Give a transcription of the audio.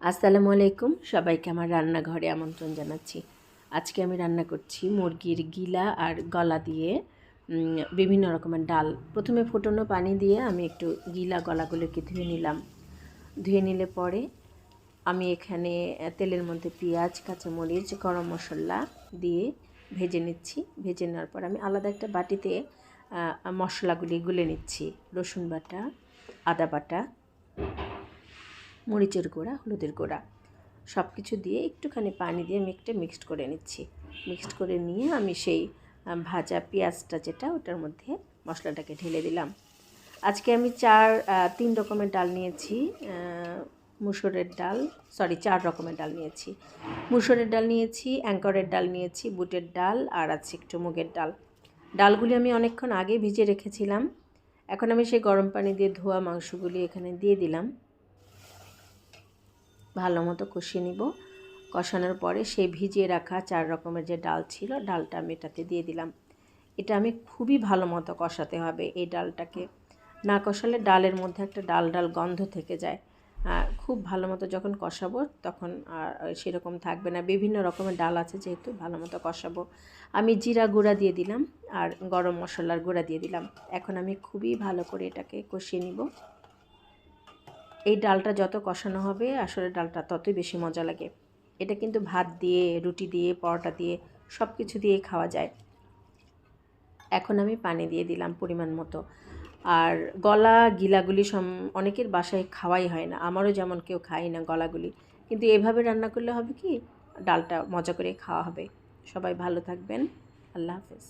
আসসালামু আলাইকুম, সবাইকে আমার রান্নাঘরে আমন্ত্রণ জানাচ্ছি। আজকে আমি রান্না করছি মুরগির গিলা আর গলা দিয়ে বিভিন্ন রকমের ডাল। প্রথমে ফুটানো পানি দিয়ে আমি একটু গিলা গলাগুলোকে ধুয়ে নিলাম। ধুয়ে নিলে পরে আমি এখানে তেলের মধ্যে পেঁয়াজ, কাঁচামরিচ, গরম মশলা দিয়ে ভেজে নিচ্ছি। ভেজে নেওয়ার পর আমি আলাদা একটা বাটিতে মশলাগুলি গুলে নিচ্ছি। রসুন বাটা, আদা বাটা, মরিচের গুঁড়া, হলুদের গুঁড়া সব কিছু দিয়ে একটুখানি পানি দিয়ে আমি একটা মিক্সড করে নিচ্ছি। মিক্সড করে নিয়ে আমি সেই ভাজা পেঁয়াজটা যেটা ওটার মধ্যে মশলাটাকে ঢেলে দিলাম। আজকে আমি তিন রকমের ডাল নিয়েছি। মুসুরের ডাল, 4 রকমের ডাল নিয়েছি। মুসুরের ডাল নিয়েছি, অ্যাঙ্করের ডাল নিয়েছি, বুটের ডাল আর আছে একটু মুগের ডাল। ডালগুলি আমি অনেকক্ষণ আগে ভিজিয়ে রেখেছিলাম। এখন আমি সেই গরম পানি দিয়ে ধোয়া মাংসগুলি এখানে দিয়ে দিলাম। ভালো মতো কষিয়ে নিব। কষানোর পরে সেই ভিজিয়ে রাখা 4 রকমের যে ডাল ছিল, ডালটা আমি এটাতে দিয়ে দিলাম। এটা আমি খুবই ভালো মতো কষাতে হবে। এই ডালটাকে না কষালে ডালের মধ্যে একটা ডাল ডাল গন্ধ থেকে যায়। খুব ভালো মতো যখন কষাবো তখন আর সেরকম থাকবে না। বিভিন্ন রকমের ডাল আছে যেহেতু ভালো মতো কষাবো। আমি জিরা গুঁড়া দিয়ে দিলাম আর গরম মশলার গুঁড়া দিয়ে দিলাম। এখন আমি খুবই ভালো করে এটাকে কষিয়ে নিব। এই ডালটা যত কষানো হবে আসলে ডালটা ততই বেশি মজা লাগে। এটা কিন্তু ভাত দিয়ে, রুটি দিয়ে, পরোটা দিয়ে সব কিছু দিয়ে খাওয়া যায়। এখন আমি পানি দিয়ে দিলাম পরিমাণ মতো। আর গলা গিলাগুলি অনেকের বাসায় খাওয়াই হয় না, আমারও যেমন কেউ খাই না গলাগুলি, কিন্তু এভাবে রান্না করলে হবে কি ডালটা মজা করে খাওয়া হবে। সবাই ভালো থাকবেন। আল্লাহ হাফেজ।